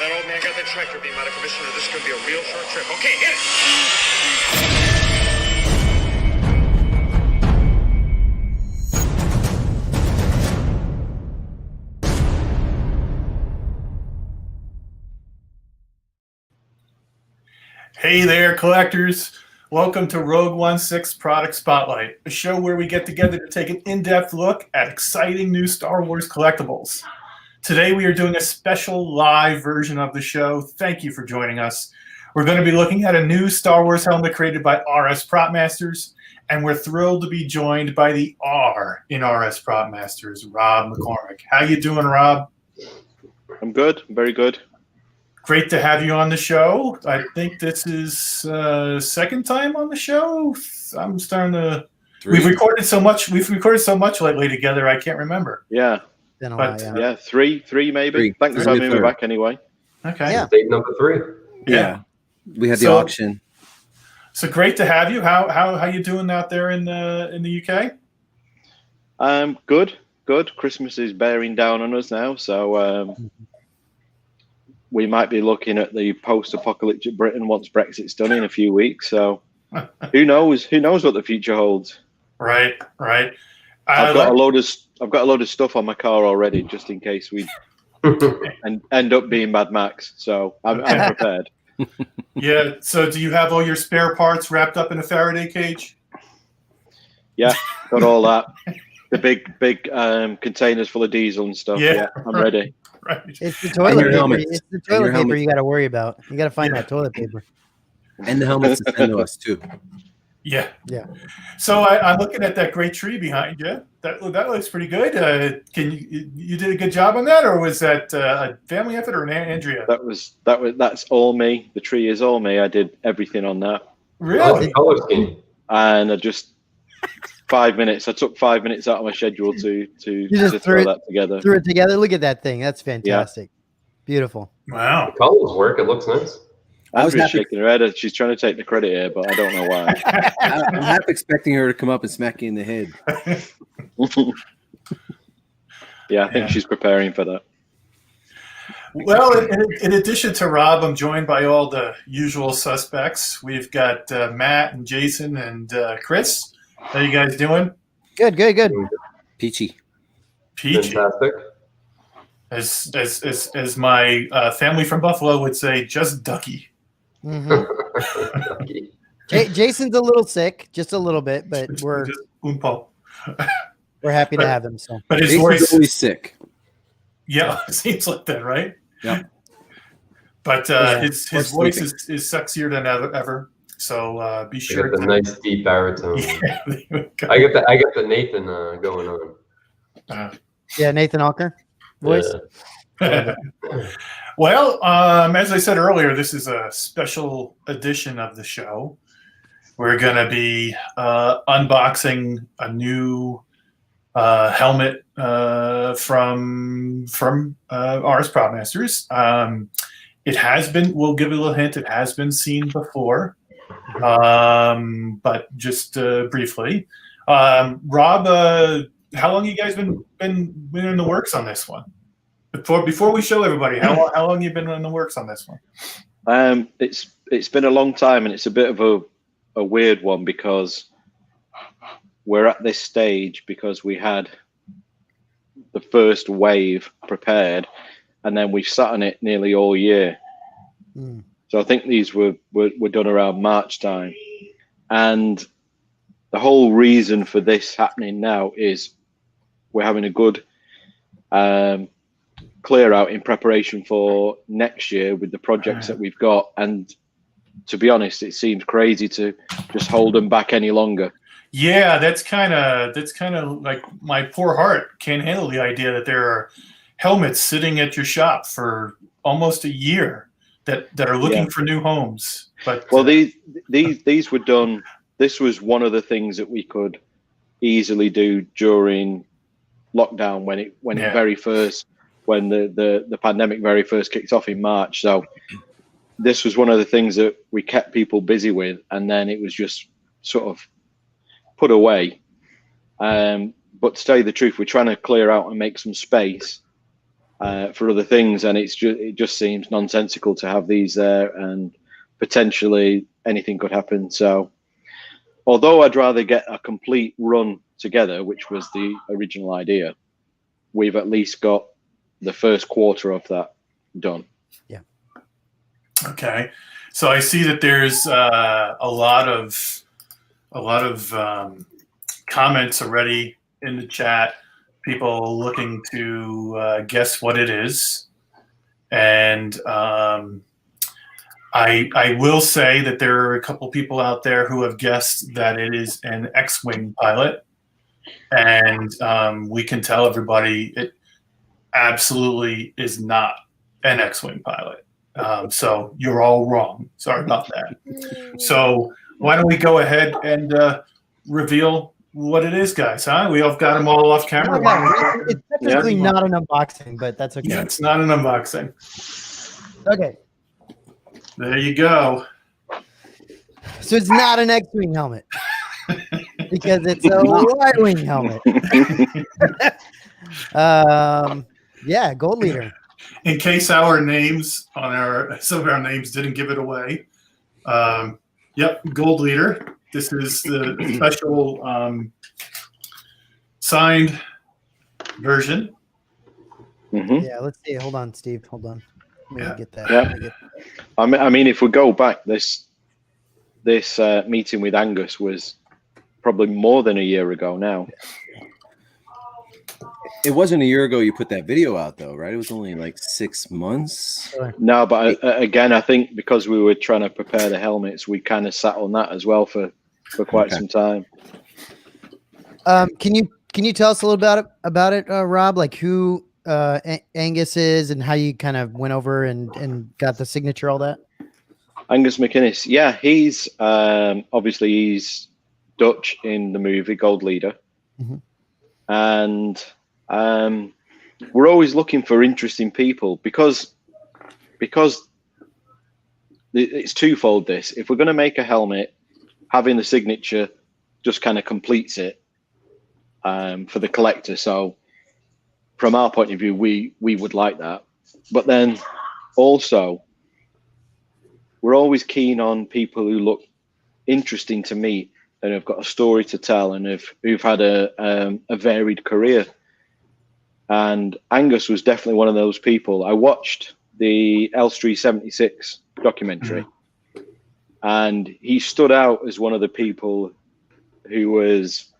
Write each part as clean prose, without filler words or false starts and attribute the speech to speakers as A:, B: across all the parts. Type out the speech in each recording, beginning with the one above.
A: that old man got the tractor beam out of commission, or this is going to be a real short trip. Okay, hit
B: it! Hey there, collectors. Welcome to Rogue 16 Product Spotlight, a show where we get together to take an in-depth look at exciting new Star Wars collectibles. Today we are doing a special live version of the show. Thank you for joining us. We're going to be looking at a new Star Wars helmet created by RS PropMasters, and we're thrilled to be joined by the R in RS PropMasters, Rob McCormick. How you doing, Rob?
C: I'm good. Very good.
B: Great to have you on the show. I think this is second time on the show. I'm starting to. We've recorded so much lately together. I can't remember.
C: Yeah.
D: Been a while,
C: Yeah, three maybe. Thanks for having me back anyway.
B: Okay.
D: Yeah.
E: Date number 3.
F: Yeah. We had the auction.
B: So great to have you. How you doing out there in the UK?
C: Good. Christmas is bearing down on us now, so we might be looking at the post-apocalyptic Britain once Brexit's done in a few weeks. So who knows? Who knows what the future holds?
B: Right.
C: I've got a load of stuff on my car already, just in case we end up being Mad Max. So I'm prepared.
B: Yeah. So do you have all your spare parts wrapped up in a Faraday cage?
C: Yeah, got all that. The big containers full of diesel and stuff. Yeah, I'm ready.
B: Right.
D: It's the toilet paper. It's the toilet paper you got to worry about. You got to find that toilet paper.
F: And the helmets to send to us too.
B: Yeah.
D: Yeah.
B: So I'm looking at that great tree behind you. That looks pretty good. Can you did a good job on that, or was that a family effort or an Andrea?
C: That's all me. The tree is all me. I did everything on that.
B: Really?
E: Color scheme.
C: And I just 5 minutes. I took 5 minutes out of my schedule to throw that together.
D: Threw it together. Look at that thing. That's fantastic. Yeah. Beautiful.
B: Wow.
E: The colors work. It looks nice.
C: Andrew's shaking her head. She's trying to take the credit here, but I don't know why.
F: I'm half expecting her to come up and smack you in the head.
C: Yeah, I think she's preparing for that.
B: Well, in addition to Rob, I'm joined by all the usual suspects. We've got Matt and Jason and Chris. How you guys doing?
D: Good.
F: Peachy.
E: Fantastic.
B: As my family from Buffalo would say, just ducky.
D: Mm-hmm. Jason's a little sick, just a little bit, but we're happy to have him. So,
B: but his
F: Jason's
B: voice
F: always sick.
B: Yeah, it seems like that, right?
F: Yeah.
B: But his voice is sexier than ever. So be sure.
E: The nice deep baritone.
B: Yeah,
E: I get the Nathan going on.
D: Nathan Alker voice.
E: Yeah.
B: Well, as I said earlier, this is a special edition of the show. We're going to be unboxing a new helmet from RS PropMasters. It has been. We'll give you a little hint. It has been seen before. But just briefly, Rob, how long you guys been in the works on this one? Before we show everybody, how long you been in the works on this one?
C: It's been a long time, and it's a bit of a weird one because we're at this stage because we had the first wave prepared, and then we've sat on it nearly all year. Mm. So I think these were done around March time. And the whole reason for this happening now is we're having a good clear out in preparation for next year with the projects that we've got. And to be honest, it seems crazy to just hold them back any longer.
B: Yeah, that's kind of like my poor heart can't handle the idea that there are helmets sitting at your shop for almost a year that are looking for new homes. But
C: well, these were done. This was one of the things that we could easily do during lockdown when the pandemic very first kicked off in March. So this was one of the things that we kept people busy with, and then it was just sort of put away. But to tell you the truth, we're trying to clear out and make some space for other things, and it just seems nonsensical to have these there, and potentially anything could happen. So, although I'd rather get a complete run together, which was the original idea, we've at least got the first quarter of that done.
D: Yeah.
B: Okay. So I see that there's a lot of comments already in the chat. People looking to guess what it is, and I will say that there are a couple people out there who have guessed that it is an X-wing pilot, and we can tell everybody it absolutely is not an X-wing pilot. So you're all wrong. Sorry about that. So why don't we go ahead and reveal what it is, guys? Huh? We all got them all off camera.
D: It's technically not an unboxing, but that's okay.
B: Yeah, it's not an unboxing.
D: Okay.
B: There you go.
D: So it's not an X-wing helmet because it's a Y-wing helmet. Yeah, gold leader.
B: In case our names on some of our names didn't give it away. Yep, gold leader. This is the special signed version.
C: Mm-hmm.
D: Yeah, let's see. Hold on, Steve. Hold on. Let me get that.
C: Yeah. I mean, if we go back, this meeting with Angus was probably more than a year ago now.
F: It wasn't a year ago you put that video out, though, right? It was only like 6 months.
C: No, but again, I think because we were trying to prepare the helmets, we kind of sat on that as well for quite some time.
D: Can you tell us a little about it, Rob? Like who Angus is and how you kind of went over and got the signature, all that?
C: Angus McInnes. Yeah, he's obviously he's Dutch in the movie Gold Leader.
D: Mm-hmm.
C: And we're always looking for interesting people because it's twofold. This, if we're going to make a helmet, having the signature just kind of completes it for the collector. So from our point of view, we would like that. But then also, we're always keen on people who look interesting to meet and have got a story to tell and who've had a varied career. And Angus was definitely one of those people. I watched the Elstree 76 documentary, and he stood out as one of the people who was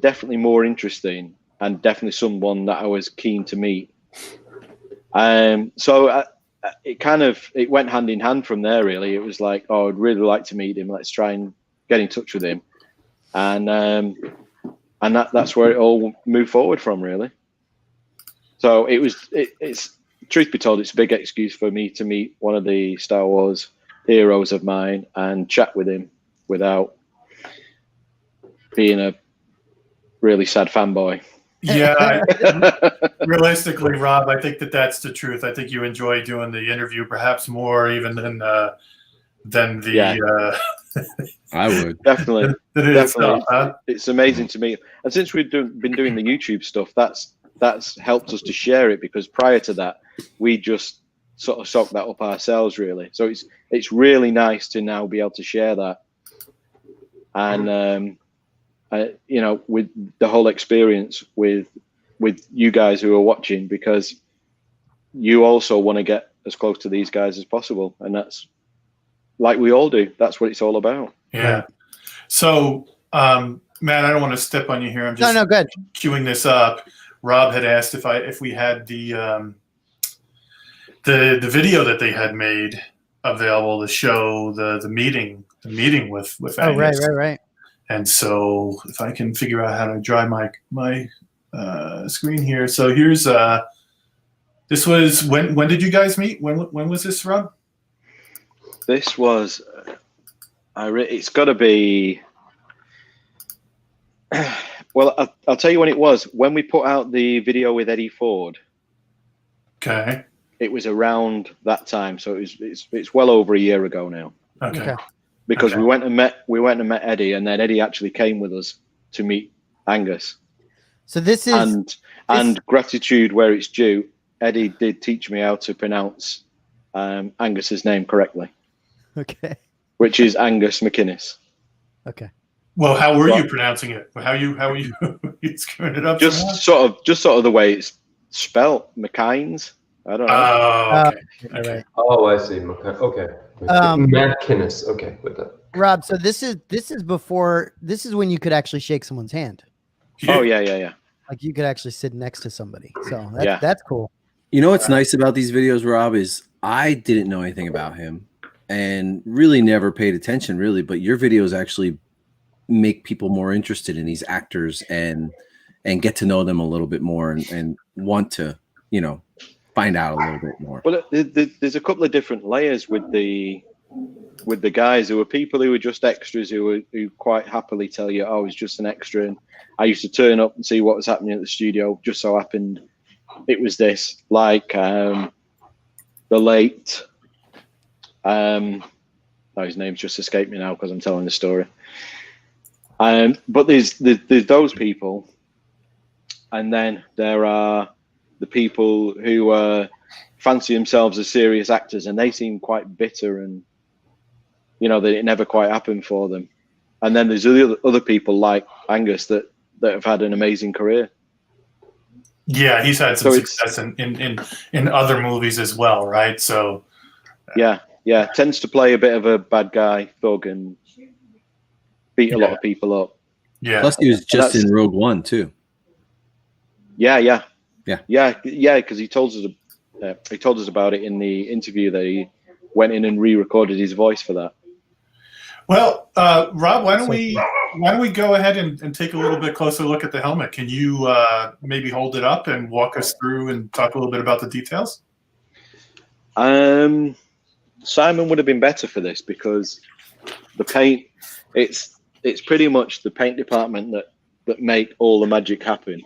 C: definitely more interesting and definitely someone that I was keen to meet. So it went hand in hand from there, really. It was like, oh, I'd really like to meet him. Let's try and get in touch with him. And that's where it all moved forward from, really. So it's truth be told, it's a big excuse for me to meet one of the Star Wars heroes of mine and chat with him without being a really sad fanboy.
B: Yeah, realistically, Rob, I think that's the truth. I think you enjoy doing the interview perhaps more even than the.
C: Yeah.
F: I would
C: definitely.
B: Itself, huh?
C: It's amazing to me, and since we've been doing the YouTube stuff, that's helped us to share it, because prior to that, we just sort of soaked that up ourselves, really. So it's really nice to now be able to share that, and with the whole experience with you guys who are watching, because you also want to get as close to these guys as possible, and that's like we all do. That's what it's all about.
B: Yeah. So, Matt, I don't want to step on you here. I'm just
D: No, good.
B: queuing this up. Rob had asked if we had the video that they had made available to show the meeting with Angus.
D: Oh, right.
B: And so if I can figure out how to dry my screen here. So here's this was when did you guys meet? When was this, Rob?
C: This was it's got to be. Well, I'll tell you when it was. When we put out the video with Eddie Ford.
B: Okay.
C: It was around that time, so it's well over a year ago now.
B: Okay.
C: Because
B: okay.
C: we went and met Eddie, and then Eddie actually came with us to meet Angus.
D: So this is
C: and gratitude where it's due. Eddie did teach me how to pronounce Angus's name correctly,
D: Okay.
C: which is Angus McInnes.
D: Okay.
B: Well, how were
C: Well-
B: you pronouncing it? How are you you screwing it up?
C: Just
B: somehow?
C: sort of the way it's spelt, McInnes. I don't know.
B: Oh, okay.
D: All right.
E: Oh, I see. Okay. McInnes. Okay, with that.
D: Rob, so this is when you could actually shake someone's hand.
C: Oh yeah.
D: Like you could actually sit next to somebody. So
C: Yeah.
D: that's cool.
F: You know what's nice about these videos, Rob, is I didn't know anything about him and really never paid attention, really. But your videos actually make people more interested in these actors and get to know them a little bit more and want to, find out a little bit more.
C: Well, there's a couple of different layers with the guys. There were people who were just extras who quite happily tell you, "Oh, I was just an extra." And I used to turn up and see what was happening at the studio. Just so happened it was this, like the late. His name's just escaped me now because I'm telling the story. But there's those people, and then there are the people who fancy themselves as serious actors, and they seem quite bitter, and that it never quite happened for them. And then there's other people like Angus that have had an amazing career.
B: Yeah, he's had some success in other movies as well, right? So
C: yeah, tends to play a bit of a bad guy thug and beat a lot of people up.
B: Yeah.
F: Plus, he was just in Rogue One too.
C: Yeah. Because he told us about it in the interview that he went in and re-recorded his voice for that.
B: Well, Rob, why don't we go ahead and take a little bit closer look at the helmet? Can you maybe hold it up and walk us through and talk a little bit about the details?
C: Simon would have been better for this because the paint, it's pretty much the paint department that make all the magic happen.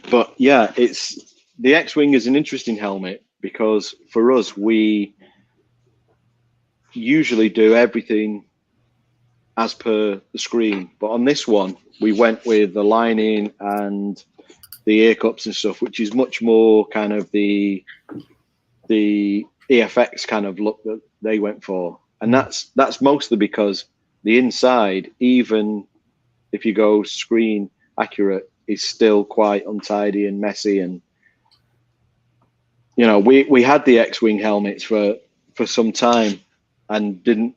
C: But yeah, the X-Wing is an interesting helmet because for us, we usually do everything as per the screen. But on this one, we went with the lining and the ear cups and stuff, which is much more kind of the EFX kind of look that they went for. And that's mostly because the inside, even if you go screen accurate, is still quite untidy and messy. And we had the X-Wing helmets for some time and didn't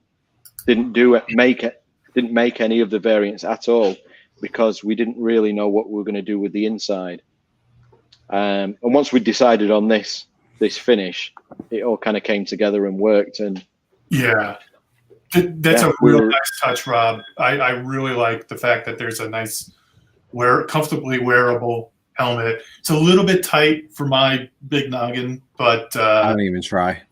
C: make any of the variants at all because we didn't really know what we were going to do with the inside. And once we decided on this finish, it all kind of came together and worked. And
B: yeah, that's a real nice touch, Rob. I really like the fact that there's a nice, comfortably wearable helmet. It's a little bit tight for my big noggin, but
F: I don't even try.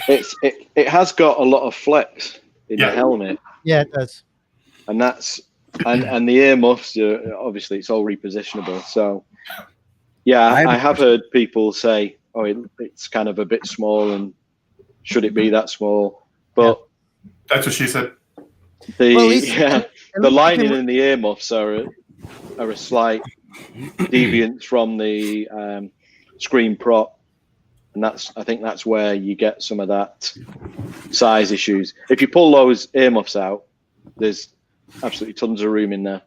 C: It has got a lot of flex in the helmet.
D: Yeah, it does.
C: And that's and the earmuffs obviously it's all repositionable. So yeah, I have heard people say, "Oh, it's kind of a bit small, and should it be that small?" But
B: that's what she said.
C: The lining and the earmuffs are a slight deviance from the screen prop, and I think that's where you get some of that size issues. If you pull those earmuffs out, there's absolutely tons of room in there.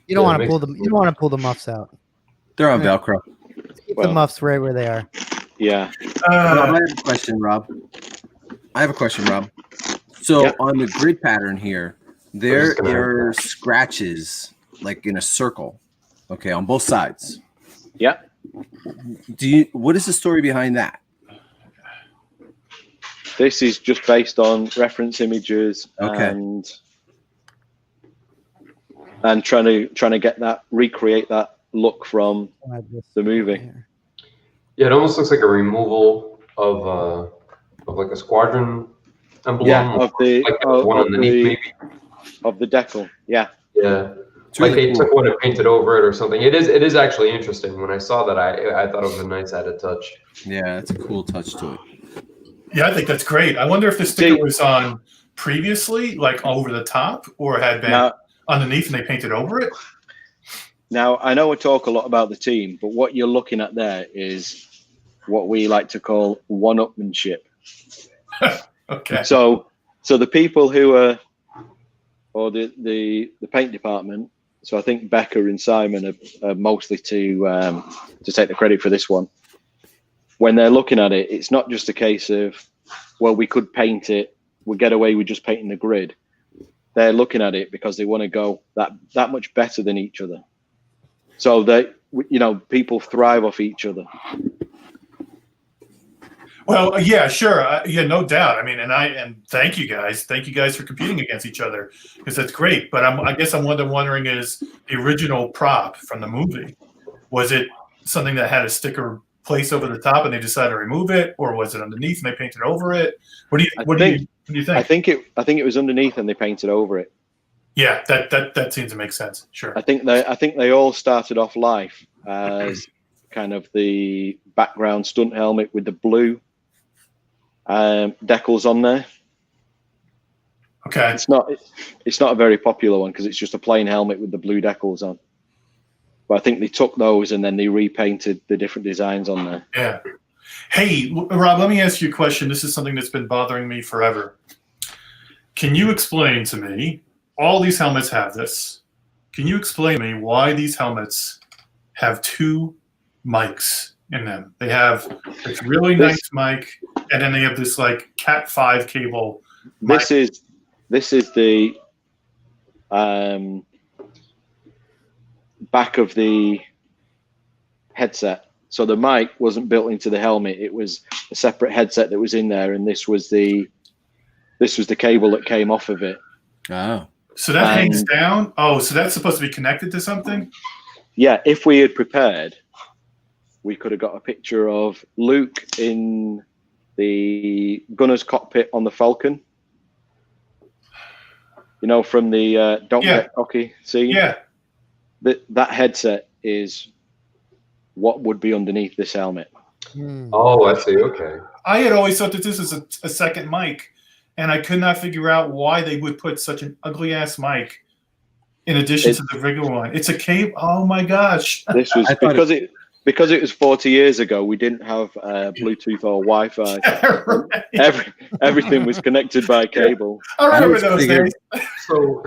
D: You don't want to pull them. You don't want to pull the muffs out.
F: They're on Velcro.
D: Keep the muffs right where they are.
C: Yeah.
F: Rob, I have a question, Rob. So on the grid pattern here, there are scratches like in a circle, okay, on both sides.
C: Yeah.
F: What is the story behind that?
C: This is just based on reference images and trying to recreate that look from the movie.
E: Yeah, it almost looks like a removal of like a squadron emblem.
C: Yeah, of the
E: one underneath, maybe
C: of the decal. Yeah.
E: Yeah.
F: It's
E: Like
F: really
E: they
F: cool.
E: took one and painted over it or something. It is actually interesting. When I saw that, I thought it was a nice added touch.
F: Yeah, it's a cool touch to it.
B: Yeah, I think that's great. I wonder if the sticker was on previously, like over the top, or had been underneath and they painted over it.
C: Now, I know we talk a lot about the team, but what you're looking at there is what we like to call one-upmanship.
B: Okay.
C: So the people who are, or the paint department. So I think Becca and Simon are mostly to take the credit for this one. When they're looking at it, it's not just a case of, well, we could paint it, we'll get away with just painting the grid. They're looking at it because they want to go that much better than each other. So they, people thrive off each other.
B: Well, yeah, sure. Yeah, no doubt. I mean, and thank you guys. Thank you guys for competing against each other, because that's great. But I guess I'm wondering is the original prop from the movie, was it something that had a sticker placed over the top and they decided to remove it, or was it underneath and they painted over it? What do you think?
C: I think it was underneath and they painted over it.
B: Yeah, that seems to make sense. Sure.
C: I think they all started off life as kind of the background stunt helmet with the blue decals on there.
B: Okay.
C: It's not a very popular one because it's just a plain helmet with the blue decals on. But I think they took those and then they repainted the different designs on there.
B: Yeah. Hey, Rob, let me ask you a question. This is something that's been bothering me forever. Can you explain to me, all these helmets have this. Can you explain to me why these helmets have two mics in them? They have this really nice mic, and then they have this like Cat 5 cable.
C: This is the back of the headset. So the mic wasn't built into the helmet. It was a separate headset that was in there, and this was the cable that came off of it.
F: Oh.
B: So that hangs down? Oh, so that's supposed to be connected to something?
C: Yeah, if we had prepared, we could have got a picture of Luke in the gunner's cockpit on the Falcon. From the Don't Get Cocky scene.
B: Yeah.
C: That headset is what would be underneath this helmet.
E: Oh, I see. Okay.
B: I had always thought that this was a second mic, and I could not figure out why they would put such an ugly ass mic in addition to the regular one. It's a cable. Oh my gosh!
C: This was because it was 40 years ago. We didn't have Bluetooth or Wi-Fi.
B: Right.
C: Everything was connected by cable.
B: I remember those days.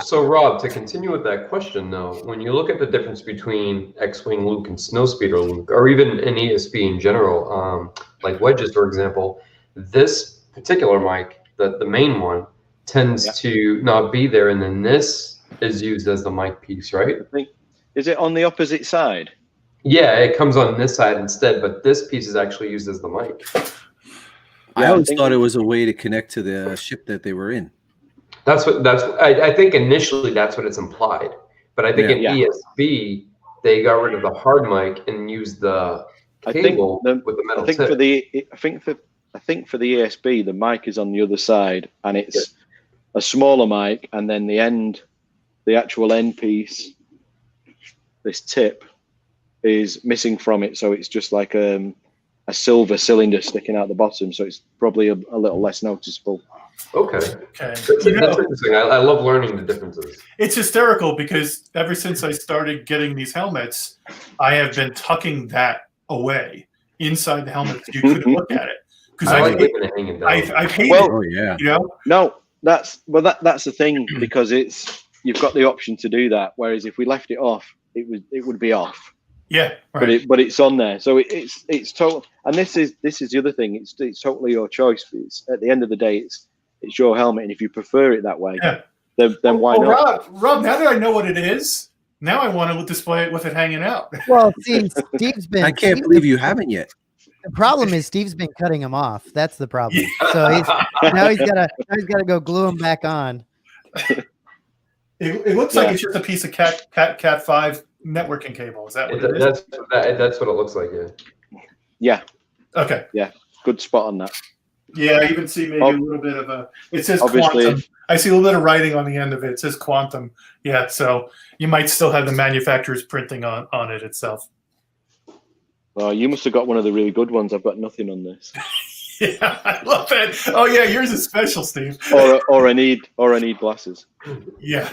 E: So Rob, to continue with that question though, when you look at the difference between X-Wing Luke and Snowspeeder Luke, or even an ESP in general, like wedges, for example, this particular mic, the main one, tends to not be there, and then this is used as the mic piece, right?
C: Is it on the opposite side?
E: Yeah, it comes on this side instead, but this piece is actually used as the mic.
F: I always thought it was a way to connect to the ship that they were in.
E: I think initially that's what it's implied, but I think in ESB they got rid of the hard mic and used the cable with the metal tip.
C: I think for the ESB the mic is on the other side, and it's a smaller mic, and then the actual end piece, this tip, is missing from it, so it's just like a silver cylinder sticking out the bottom, so it's probably a little less noticeable.
E: Okay. That's interesting. I love learning the differences.
B: It's hysterical because ever since I started getting these helmets, I have been tucking that away inside the helmet. You couldn't look at it because I hate it.
F: Oh yeah.
C: No, that's the thing, because you've got the option to do that. Whereas if we left it off, it would be off.
B: Yeah, right.
C: But it's on there, so it's total. And this is the other thing. It's totally your choice. It's, at the end of the day, it's your helmet, and if you prefer it that way, then why not?
B: Rob, now that I know what it is, now I want to display it with it hanging out.
D: Well, see, Steve's been.
F: I can't believe you haven't yet.
D: The problem is Steve's been cutting him off. That's the problem. So he's got to go glue him back on.
B: It looks like it's just a piece of Cat 5 networking cable. Is that what it is?
E: That's what it looks like.
C: Yeah.
B: Okay.
C: Yeah. Good spot on that.
B: Yeah, I even see maybe a little bit of it says
C: obviously,
B: quantum. I see a little bit of writing on the end of it. It says quantum. Yeah, so you might still have the manufacturer's printing on it itself.
C: Well, you must have got one of the really good ones. I've got nothing on this.
B: Yeah, I love that. Oh yeah, yours is special, Steve.
C: or I need glasses.
B: Yeah.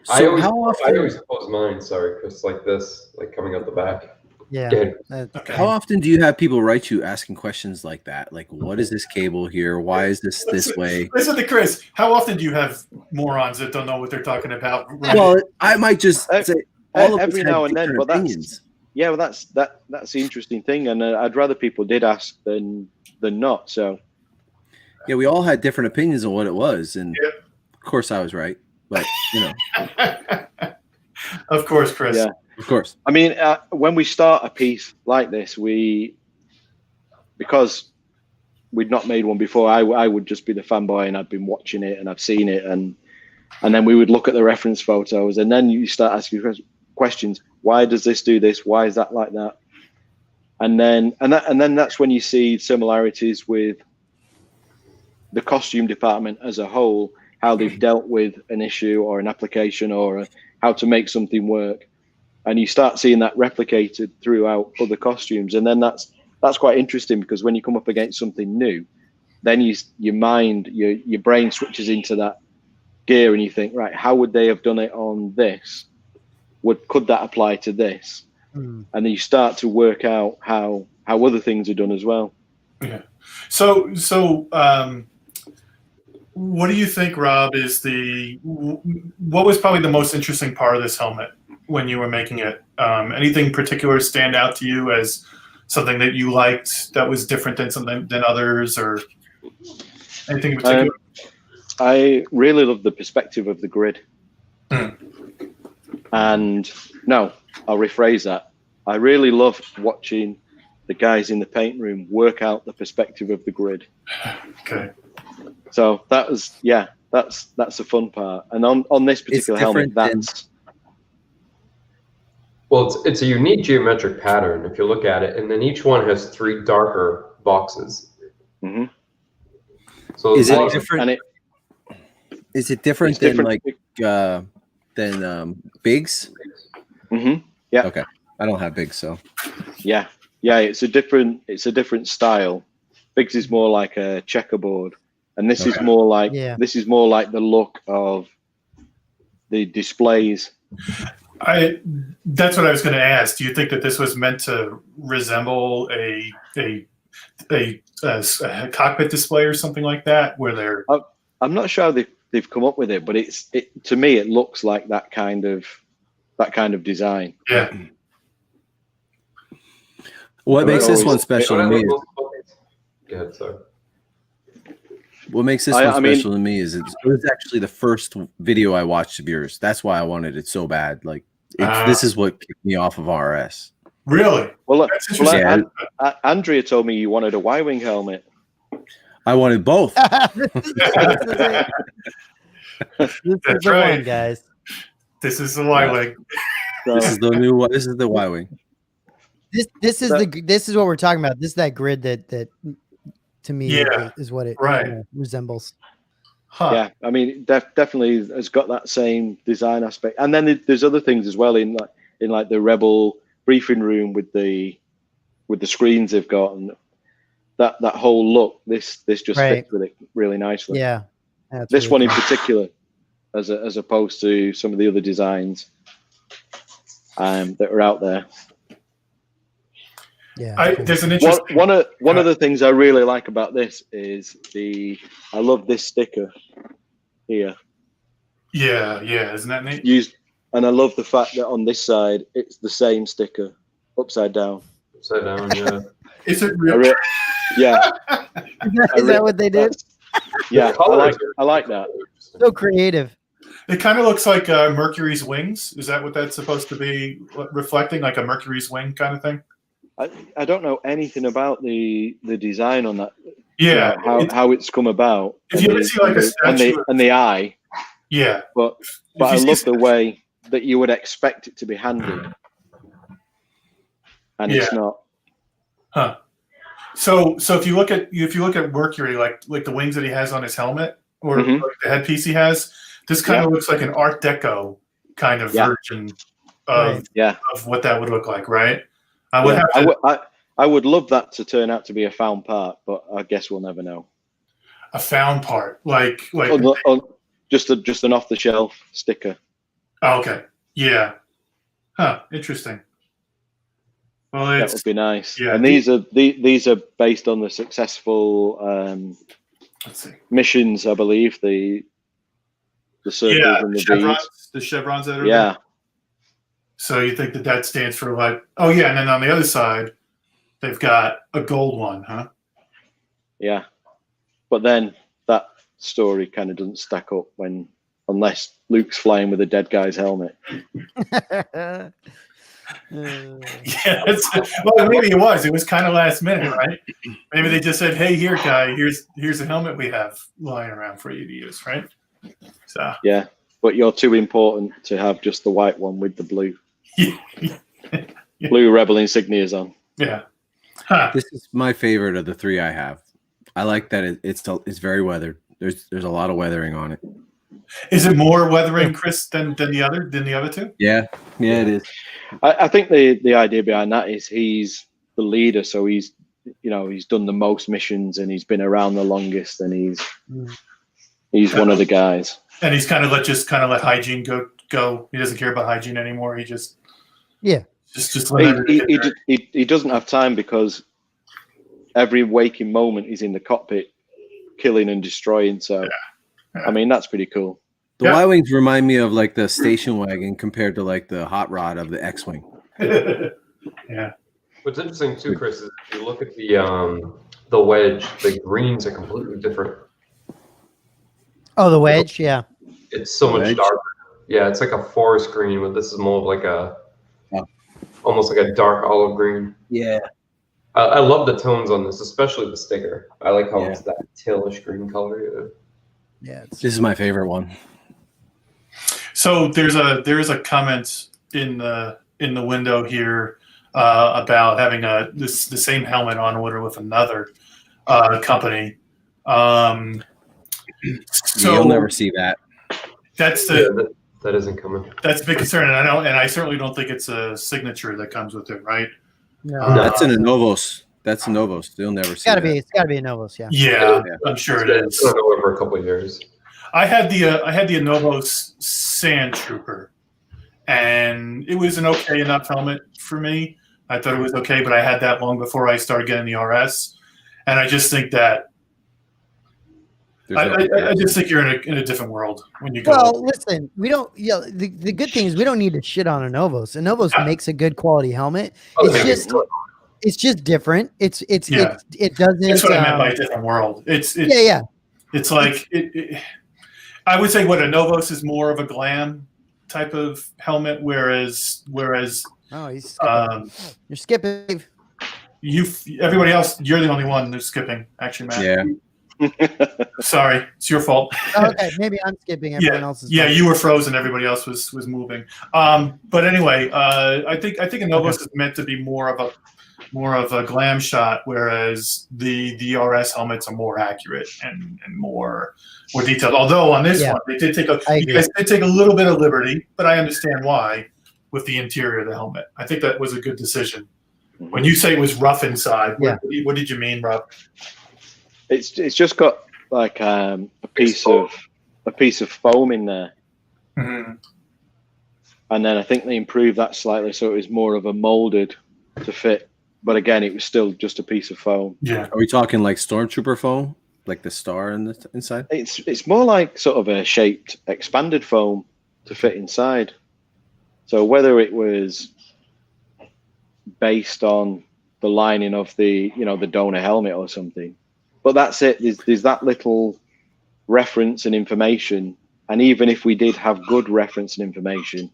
E: I
F: So
E: always,
F: how often?
E: I always pose mine. Sorry, Chris, like this, like coming out the back.
D: Yeah.
E: Go ahead.
B: Okay.
F: How often do you have people write you asking questions like that? Like, what is this cable here? Why is this this way?
B: Listen to Chris. How often do you have morons that don't know what they're talking about?
F: Well, I might just say all of us
C: every
F: have
C: now and then,
F: different
C: but
F: opinions.
C: that's the interesting thing, and I'd rather people did ask than not. So
F: Yeah, we all had different opinions on what it was, and
B: Yeah.
F: of course I was right. But you know,
B: Of course, Chris.
C: Yeah.
F: of course,
C: I mean, when we start a piece like this, because we'd not made one before, I would just be the fanboy, and I've been watching it and I've seen it, and then we would look at the reference photos, and then you start asking questions. Why does this do this? Why is that like that? And then that's when you see similarities with the costume department as a whole, how they've dealt with an issue or an application or how to make something work. And you start seeing that replicated throughout other costumes. And then that's quite interesting, because when you come up against something new, then your brain switches into that gear, and you think, right, how would they have done it on this? Could that apply to this? And then you start to work out how other things are done as well.
B: Yeah. So what do you think, Rob, what was probably the most interesting part of this helmet when you were making it? Anything particular stand out to you as something that you liked that was different than others, or anything in particular?
C: I really love the perspective of the grid. And no, I'll rephrase that. I really love watching the guys in the paint room work out the perspective of the grid.
B: Okay.
C: So that's the fun part. And on this particular helmet,
E: Well, it's a unique geometric pattern if you look at it, and then each one has 3 darker boxes.
C: Mm-hmm.
E: So
F: is it different? Is it different than
C: different.
F: than Biggs?
C: Mm-hmm. Yeah.
F: Okay, I don't have Biggs, so
C: yeah. It's a different style. Biggs is more like a checkerboard, and this is more like the look of the displays.
B: That's what I was going to ask. Do you think that this was meant to resemble a cockpit display or something like that, where they're?
C: I'm not sure how they've come up with it, but to me it looks like that kind of design.
B: Yeah.
F: What makes this one special to me?
E: Yeah, sorry.
F: What makes this one special to me is it was actually the first video I watched of yours. That's why I wanted it so bad. Like, this is what kicked me off of RS.
B: Really?
C: Well, Andrea told me you wanted a Y-wing helmet.
F: I wanted both.
D: This is the one, guys.
B: This is the Y-wing.
F: This is the new one. This is the Y-wing.
D: This is what we're talking about. This is that grid that to me is what it resembles.
B: Huh.
C: Yeah, I mean, definitely has got that same design aspect. And then there's other things as well in the Rebel briefing room with the screens they've got, and that whole look. This just fits with it really nicely.
D: Yeah,
C: this
D: really
C: one in particular, as opposed to some of the other designs that are out there.
D: Yeah,
B: there's an interesting
C: one of the things I really like about this is I love this sticker here.
B: Yeah, isn't that neat?
C: And I love the fact that on this side it's the same sticker upside down.
E: Upside down, yeah.
B: Is it real?
C: Yeah.
D: Is that what they did?
C: Yeah, I like that.
D: So creative.
B: It kind of looks like Mercury's wings. Is that what that's supposed to be reflecting, like a Mercury's wing kind of thing?
C: I don't know anything about the design on that.
B: Yeah,
C: how it's come about.
B: If you ever see like a statue
C: and the eye.
B: Yeah,
C: but I love the way that you would expect it to be handled, and it's not.
B: Huh. So if you look at Mercury, like the wings that he has on his helmet, or like the headpiece he has, this kind of looks like an Art Deco kind of version of what that would look like, right?
C: I would love that to turn out to be a found part, but I guess we'll never know.
B: A found part, like
C: just an off the shelf sticker.
B: Oh, okay. Yeah. Huh. Interesting. Well,
C: That would be nice.
B: yeah,
C: And these are based on the successful
B: let's see.
C: missions, I believe. The circles
B: Yeah,
C: and the
B: chevrons,
C: V's.
B: the chevrons that are there.
C: Yeah,
B: So you think that that stands for what? Oh yeah, and then on the other side, they've got a gold one, huh?
C: yeah. But then that story kind of doesn't stack up unless Luke's flying with a dead guy's helmet.
B: Yeah. Well, maybe it was. It was kind of last minute, right? Maybe they just said, "Hey, here, guy. Here's a helmet we have lying around for you to use," right? So
C: Yeah, but you're too important to have just the white one with the blue blue rebel insignias on.
B: yeah. Huh.
F: This is my favorite of the three I have. I like that it's very weathered. There's a lot of weathering on it.
B: Is it more weathering, Chris, than the other two?
F: Yeah, it is.
C: I think the idea behind that is he's the leader, so he's done the most missions and he's been around the longest, and he's one of the guys.
B: And he's kind of let hygiene go. He doesn't care about hygiene anymore. He just let
C: He doesn't have time because every waking moment he's in the cockpit killing and destroying. So, I mean, that's pretty cool.
F: The Y-Wings remind me of like the station wagon compared to like the hot rod of the X-Wing.
B: Yeah.
E: What's interesting too, Chris, is if you look at the wedge, the greens are completely different.
D: Oh, the wedge, yeah.
E: It's so much darker. Yeah, it's like a forest green, but this is more of like almost like a dark olive green.
F: Yeah.
E: I love the tones on this, especially the sticker. I like how it's that tailish green color.
D: Yeah.
F: This is my favorite one.
B: So there's a comment in the window here about having the same helmet on order with another company. So
F: you'll never see that.
B: That's
E: that isn't coming.
B: That's a big concern, and I certainly don't think it's a signature that comes with it, right?
D: No.
F: That's in a Novos. That's a Novos. They'll never see that.
D: It's gotta be a Novos, yeah.
B: Yeah, I'm sure it is.
E: It's been over a couple of years.
B: I had the Novos Sand Trooper, and it was an okay enough helmet for me. I thought it was okay, but I had that long before I started getting the RS, and I just think that I just think you're in a different world when you go.
D: Well, listen, we don't. Yeah, the good thing is we don't need to shit on a Novos. A Novos makes a good quality helmet. It's just different. It doesn't.
B: That's what I meant by a different world. It's like I would say what a Novos is more of a glam type of helmet, whereas
D: he's skipping. You're skipping.
B: Everybody else, you're the only one who's skipping. Actually, Matt.
F: Yeah.
B: Sorry, it's your fault.
D: Okay, maybe I'm skipping. Everyone else is.
B: Yeah, you were frozen. Everybody else was moving. But anyway, I think a Novos is meant to be more of a glam shot, whereas the RS helmets are more accurate and more detailed. Although on this one, you guys did take a little bit of liberty, but I understand why with the interior of the helmet. I think that was a good decision. When you say it was rough inside, what did you mean, Rob?
C: It's just got like a piece of foam in there, and then I think they improved that slightly so it was more of a molded to fit. But again, it was still just a piece of foam.
B: Yeah.
F: Are we talking like Stormtrooper foam, like the star in the inside?
C: It's more like sort of a shaped, expanded foam to fit inside. So whether it was based on the lining of the donor helmet or something. But that's it. There's that little reference and information, and even if we did have good reference and information,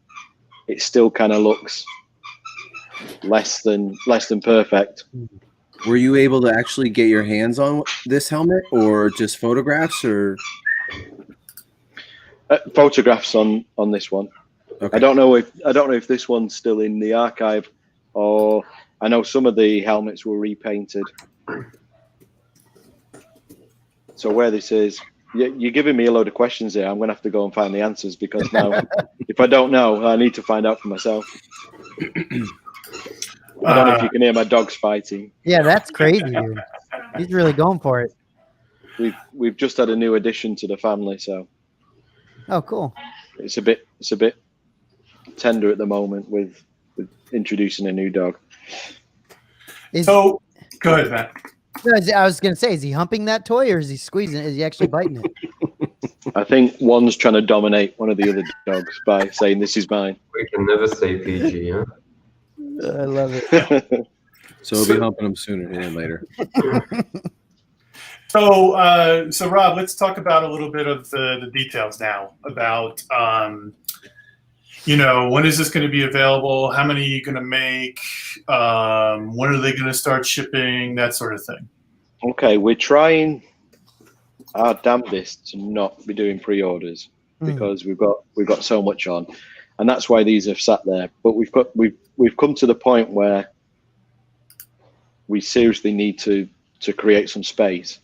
C: it still kind of looks less than perfect.
F: Were you able to actually get your hands on this helmet, or just photographs, or
C: photographs on this one?
F: Okay.
C: I don't know if this one's still in the archive, or I know some of the helmets were repainted. So where this is, you're giving me a load of questions here. I'm going to have to go and find the answers because now, if I don't know, I need to find out for myself. I don't know if you can hear my dogs fighting.
D: Yeah, that's crazy, dude. He's really going for it.
C: We've just had a new addition to the family, so.
D: Oh, cool.
C: It's a bit tender at the moment with introducing a new dog.
B: So, go ahead, Matt.
D: I was gonna say, is he humping that toy or is he squeezing it? Is he actually biting it?
C: I think one's trying to dominate one of the other dogs by saying, "This is mine."
E: We can never say PG, huh?
D: I love it.
F: So we'll be humping them sooner than later.
B: So Rob, let's talk about a little bit of the details now about, when is this going to be available? How many are you going to make? When are they going to start shipping? That sort of thing.
C: Okay, we're trying our damnedest to not be doing pre-orders because we've got so much on, and that's why these have sat there. But we've come to the point where we seriously need to create some space,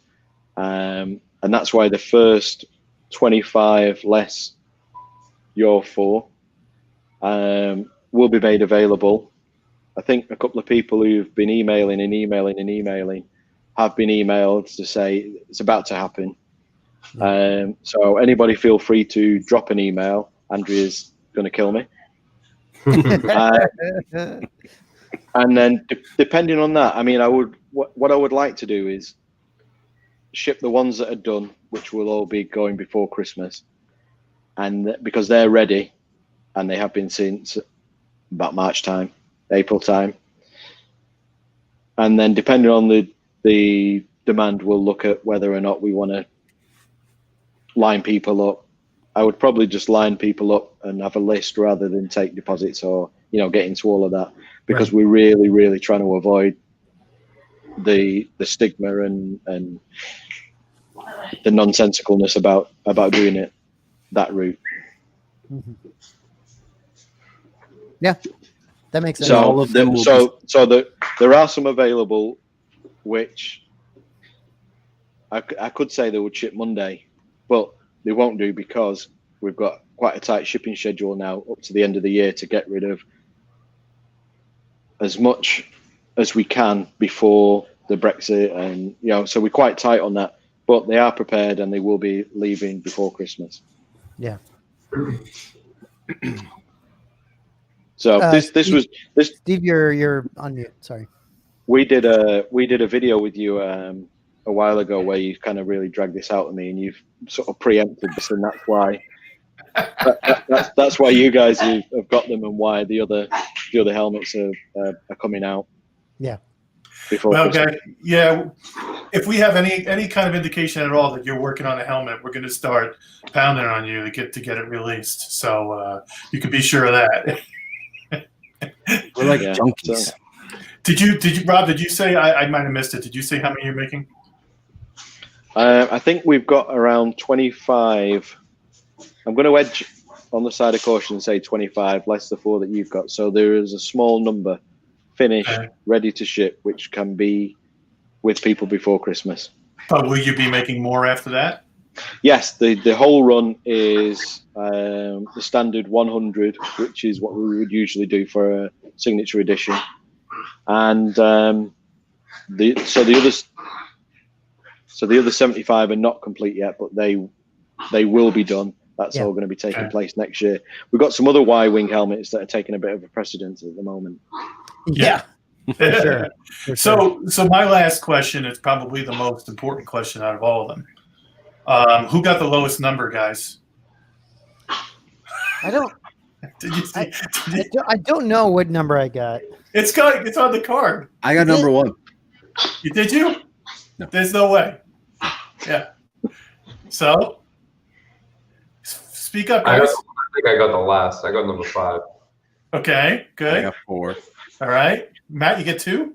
C: and that's why the first 25 less your 4 will be made available. I think a couple of people who've been emailing have been emailed to say it's about to happen. So anybody feel free to drop an email. Andrea's going to kill me. And then depending on that, I mean, what I would like to do is ship the ones that are done, which will all be going before Christmas, and because they're ready, and they have been since about March time, April time. And then depending on the demand, we'll look at whether or not we want to line people up. I would probably just line people up and have a list rather than take deposits or, get into all of that, because we're really, really trying to avoid the stigma and the nonsensicalness about doing it that route.
D: Mm-hmm. Yeah, that makes sense.
C: So
F: all of them
C: there are some available, which I could say they would ship Monday, but they won't do because we've got quite a tight shipping schedule now up to the end of the year to get rid of as much as we can before the Brexit, and so we're quite tight on that. But they are prepared and they will be leaving before Christmas.
D: Yeah.
C: So
D: Steve, you're on mute. Sorry.
C: We did a video with you a while ago where you kind of really dragged this out of me, and you've sort of preempted this, and that's why that's why you guys have got them, and why the other helmets are coming out.
D: Yeah.
B: Well, guys, yeah. If we have any kind of indication at all that you're working on a helmet, we're going to start pounding on you to get it released. So you can be sure of that.
F: We're like junkies.
C: So.
B: Did you, Rob? Did you say I might have missed it? Did you say how many you're making?
C: I think we've got around 25. I'm going to edge on the side of caution and say 25, less the 4 that you've got. So there is a small number finished, ready to ship, which can be with people before Christmas.
B: But will you be making more after that?
C: Yes, the whole run is the standard 100, which is what we would usually do for a signature edition, and the other 75 are not complete yet, but they will be done. That's all going to be taking place next year. We've got some other Y-wing helmets that are taking a bit of a precedence at the moment.
B: Yeah.
D: For sure.
B: So my last question is probably the most important question out of all of them. Who got the lowest number, guys?
D: I don't.
B: Did you see?
D: I don't know what number I got.
B: It's on the card.
F: I got number 1.
B: Did you?
F: No.
B: There's no way. Yeah. So speak up, guys.
E: I think I got the last. I got number 5.
B: Okay, good.
F: I got 4.
B: All right, Matt, you get 2.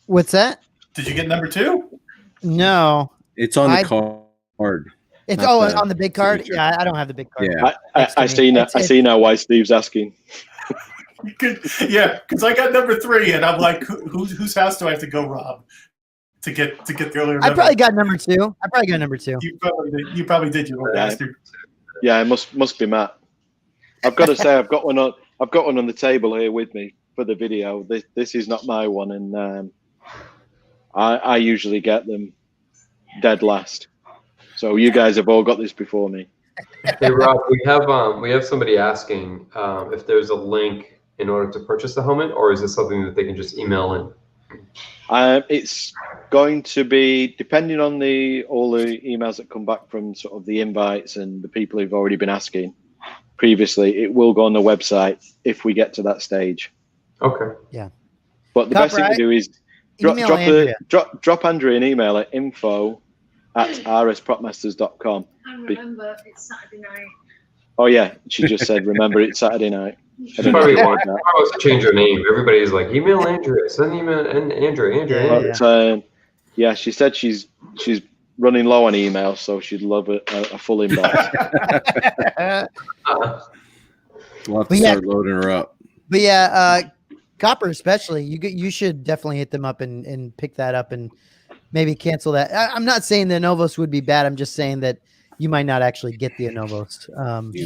D: What's that?
B: Did you get number 2?
D: No.
F: It's on the card.
D: It's on the big card.
F: signature.
D: Yeah, I don't have the big card.
F: Yeah.
C: I see now. I see now why Steve's asking.
B: Yeah, because I got number 3, and I'm like, whose house do I have to go rob to get the earlier number?
D: I probably got number 2.
B: You probably did, you little bastard.
C: Yeah, it must be Matt. I've got to say, I've got one on the table here with me for the video. This is not my one, and I usually get them dead last. So you guys have all got this before me.
E: Hey Rob, we have somebody asking if there's a link in order to purchase the helmet, or is this something that they can just email in?
C: It's going to be depending on all the emails that come back from sort of the invites and the people who've already been asking previously. It will go on the website if we get to that stage.
E: Okay.
D: Yeah.
C: But the best thing to do is drop Andrea an email at info@rspropmasters.com.
G: And remember, it's Saturday night.
C: Oh yeah, she just said, remember it's Saturday night.
E: She probably wants to change her name. Everybody's like, email Andrea, send email and Andrea.
C: Yeah, she said she's running low on email, so she'd love a full inbox.
F: We'll have to start loading her up.
D: But yeah, Copper especially, you should definitely hit them up and pick that up and maybe cancel that. I'm not saying the Anovos would be bad. I'm just saying that you might not actually get the Anovos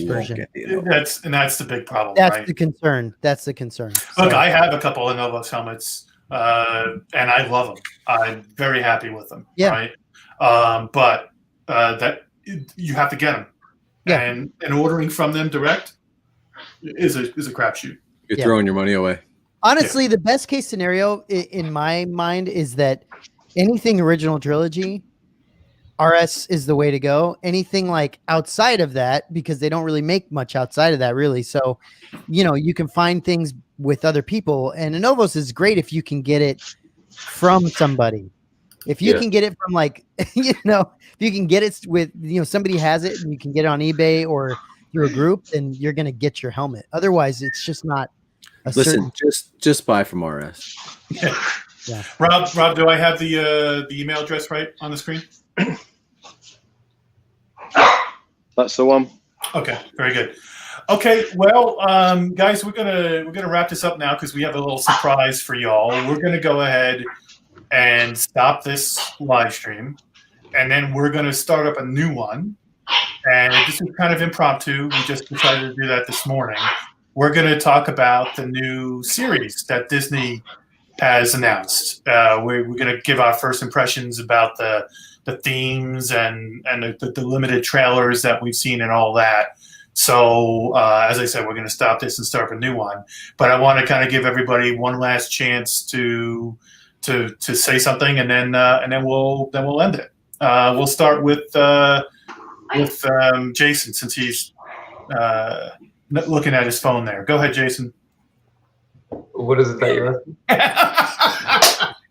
D: version.
B: That's the big problem.
D: That's
B: right?
D: the concern. That's the concern.
B: Look, I have a couple of Anovos helmets, and I love them. I'm very happy with them.
D: Yeah.
B: Right. But that you have to get them.
D: Yeah.
B: And ordering from them direct is a crapshoot.
F: You're throwing your money away.
D: Honestly, the best case scenario in my mind is that anything original trilogy, RS is the way to go. Anything like outside of that, because they don't really make much outside of that, really. So, you can find things with other people, and Anovos is great if you can get it from somebody. If you can get it from if you can get it with, somebody has it and you can get it on eBay or through a group, then you're going to get your helmet. Otherwise, it's just not
F: Listen, just buy from RS.
D: Yeah.
B: Rob, do I have the email address right on the screen?
C: That's the one.
B: Okay, very good. Okay, well, guys, we're gonna wrap this up now because we have a little surprise for y'all. We're gonna go ahead and stop this live stream, and then we're gonna start up a new one. And this is kind of impromptu. We just decided to do that this morning. We're going to talk about the new series that Disney has announced. We're going to give our first impressions about the themes and the limited trailers that we've seen and all that. So, as I said, we're going to stop this and start a new one. But I want to kind of give everybody one last chance to say something, and then we'll end it. We'll start with Jason, since he's looking at his phone there. Go ahead, Jason.
E: What is it that you're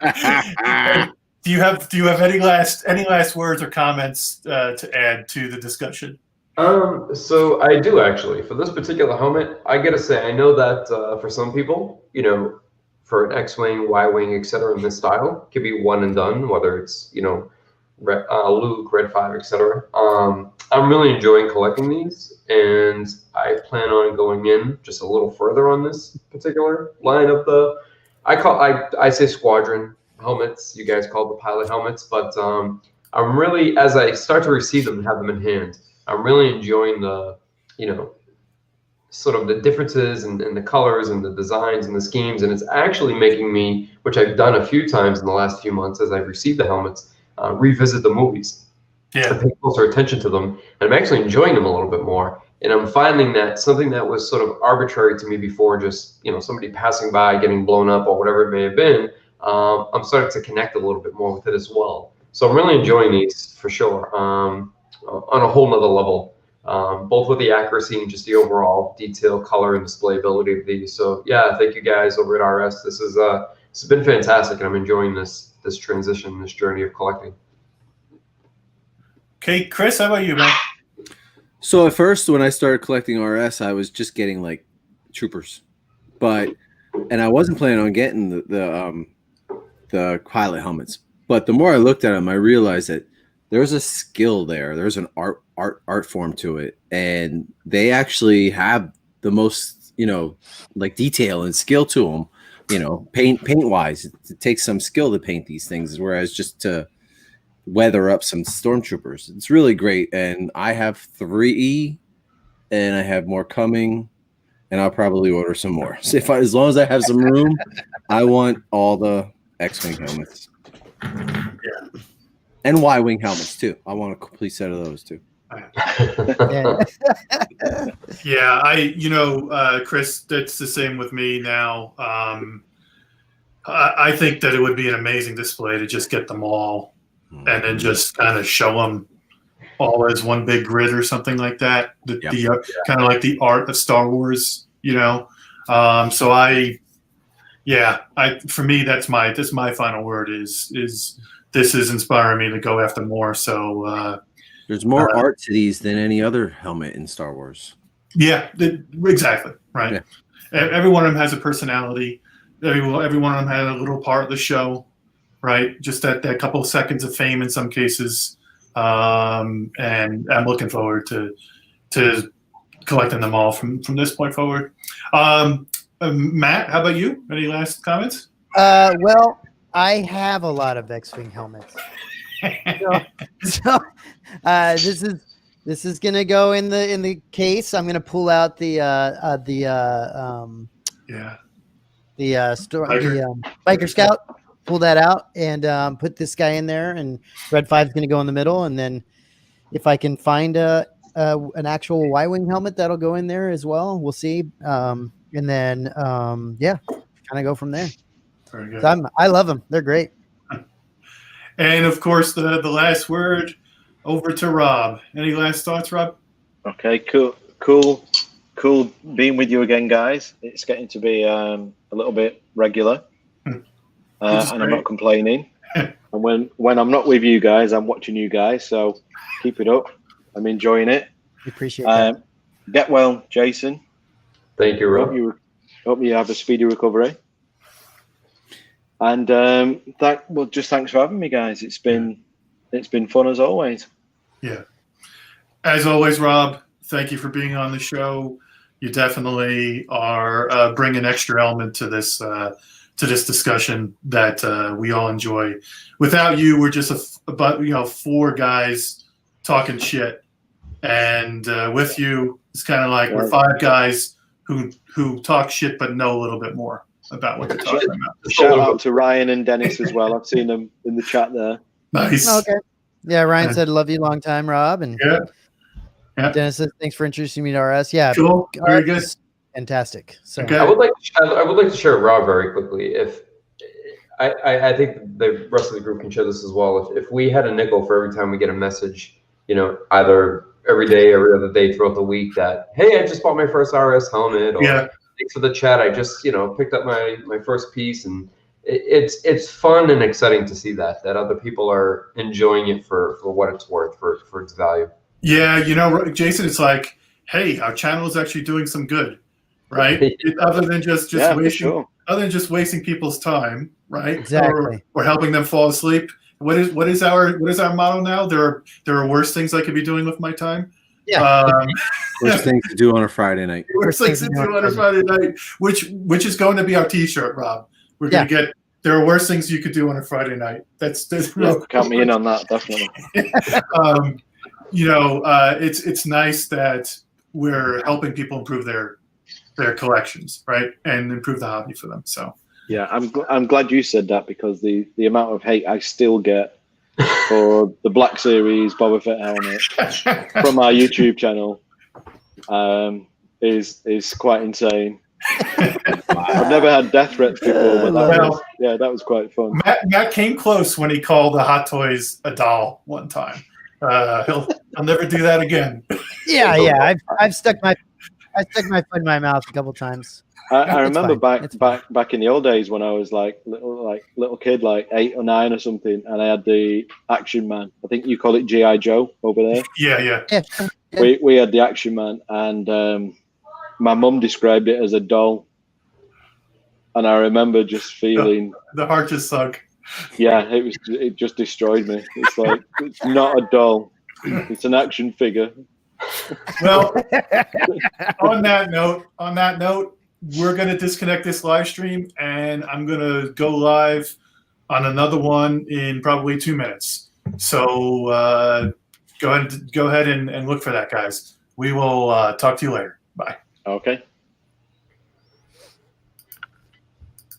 B: asking? Do you have any last words or comments to add to the discussion?
E: So I do actually. For this particular helmet, I gotta say, I know that for some people, for an X-wing, Y-wing, etc., in this style, it could be one and done. Whether it's Luke, Red 5, etc. I'm really enjoying collecting these, and I plan on going in just a little further on this particular line of I say squadron helmets. You guys call it the pilot helmets, but I'm really, as I start to receive them and have them in hand, I'm really enjoying the, sort of the differences and the colors and the designs and the schemes, and it's actually making me, which I've done a few times in the last few months as I've received the helmets, revisit the movies. To pay closer attention to them, and I'm actually enjoying them a little bit more. And I'm finding that something that was sort of arbitrary to me before, just somebody passing by, getting blown up, or whatever it may have been, I'm starting to connect a little bit more with it as well. So I'm really enjoying these for sure, on a whole nother level, both with the accuracy and just the overall detail, color, and display ability of these. So yeah, thank you guys over at RS. This has been fantastic, and I'm enjoying this transition, this journey of collecting.
B: Okay, Chris, how about you, man?
F: So at first, when I started collecting RS, I was just getting like troopers, and I wasn't planning on getting the pilot helmets. But the more I looked at them, I realized that there's a skill there. There's an art form to it, and they actually have the most like detail and skill to them. Paint wise, it takes some skill to paint these things, whereas just to weather up some stormtroopers. It's really great, and I have 3, and I have more coming, and I'll probably order some more. So as long as I have some room, I want all the X-wing helmets.
B: Yeah.
F: And Y-wing helmets too. I want a complete set of those too.
D: Yeah.
B: Yeah, Chris, that's the same with me now. I think that it would be an amazing display to just get them all and then just kind of show them all as one big grid or something like that. Kind of like the art of Star Wars, for me, that's my final word is this is inspiring me to go after more. So
F: there's more art to these than any other helmet in Star Wars.
B: Yeah, exactly. Right.
F: Yeah.
B: Every one of them has a personality. Every one of them had a little part of the show, right? Just that couple of seconds of fame in some cases. And I'm looking forward to collecting them all from this point forward. Matt, how about you? Any last comments?
D: Well, I have a lot of X-Wing helmets. So this is gonna go in the case. I'm gonna pull out the Biker Scout. Pull that out and put this guy in there, and Red 5's gonna go in the middle, and then if I can find an actual Y-wing helmet, that'll go in there as well. We'll see, and then kind of go from there.
B: Very good.
D: So I love them. They're great.
B: And of course, the last word over to Rob. Any last thoughts, Rob?
C: Okay, cool being with you again, guys. It's getting to be a little bit regular, and I'm not complaining. And when I'm not with you guys, I'm watching you guys. So keep it up. I'm enjoying it.
D: We appreciate that.
C: Get well, Jason.
E: Thank you, Rob.
C: Hope you have a speedy recovery. And just thanks for having me, guys. It's been fun as always.
B: Yeah. As always, Rob, thank you for being on the show. You definitely are bringing extra element to this discussion that we all enjoy. Without you, we're just about 4 guys talking shit, and with you, it's kind of like we're 5 guys who talk shit but know a little bit more about what they're talking about.
C: Shout out to Ryan and Dennis as well. I've seen them in the chat there.
B: Nice.
D: Okay. Yeah, Ryan said, "Love you, long time, Rob." And Dennis says, "Thanks for introducing me to RS." Yeah,
B: cool. Very good.
D: Fantastic. So
B: okay.
E: I would like to share Rob very quickly. If I think the rest of the group can share this as well. If we had a nickel for every time we get a message, either every day, every other day throughout the week, that hey, I just bought my first RS helmet, or thanks for the chat, I just picked up my first piece, and it's fun and exciting to see that other people are enjoying it for what it's worth, for its value.
B: Yeah, Jason, it's like, hey, our channel is actually doing some good, right? Other than just wasting people's time, right?
D: Exactly.
B: Or helping them fall asleep. What is our motto now? There are worse things I could be doing with my time.
D: Yeah.
F: Worst thing to do on a Friday night.
B: Worst things to do on a Friday night, which is going to be our T-shirt, Rob. We're going to get. There are worse things you could do on a Friday night. That's
C: count me in on that, definitely.
B: It's nice that we're helping people improve their collections, right, and improve the hobby for them. So
C: yeah, I'm glad you said that, because the amount of hate I still get for the Black Series Boba Fett helmet from our YouTube channel is quite insane. I've never had death threats before, but that was quite fun.
B: Matt came close when he called the Hot Toys a doll one time. He'll never do that again.
D: Yeah. I've stuck my foot in my mouth a couple times.
C: I remember back in the old days when I was little kid, like 8 or 9 or something, and I had the Action Man. I think you call it G.I. Joe over there.
B: Yeah.
C: We had the Action Man, and my mum described it as a doll, and I remember just feeling
B: the heart just sunk.
C: Yeah, it just destroyed me. It's like, it's not a doll, it's an action figure.
B: Well, on that note, we're going to disconnect this live stream, and I'm going to go live on another one in probably 2 minutes. So go ahead and look for that, guys. We will talk to you later. Bye.
C: Okay.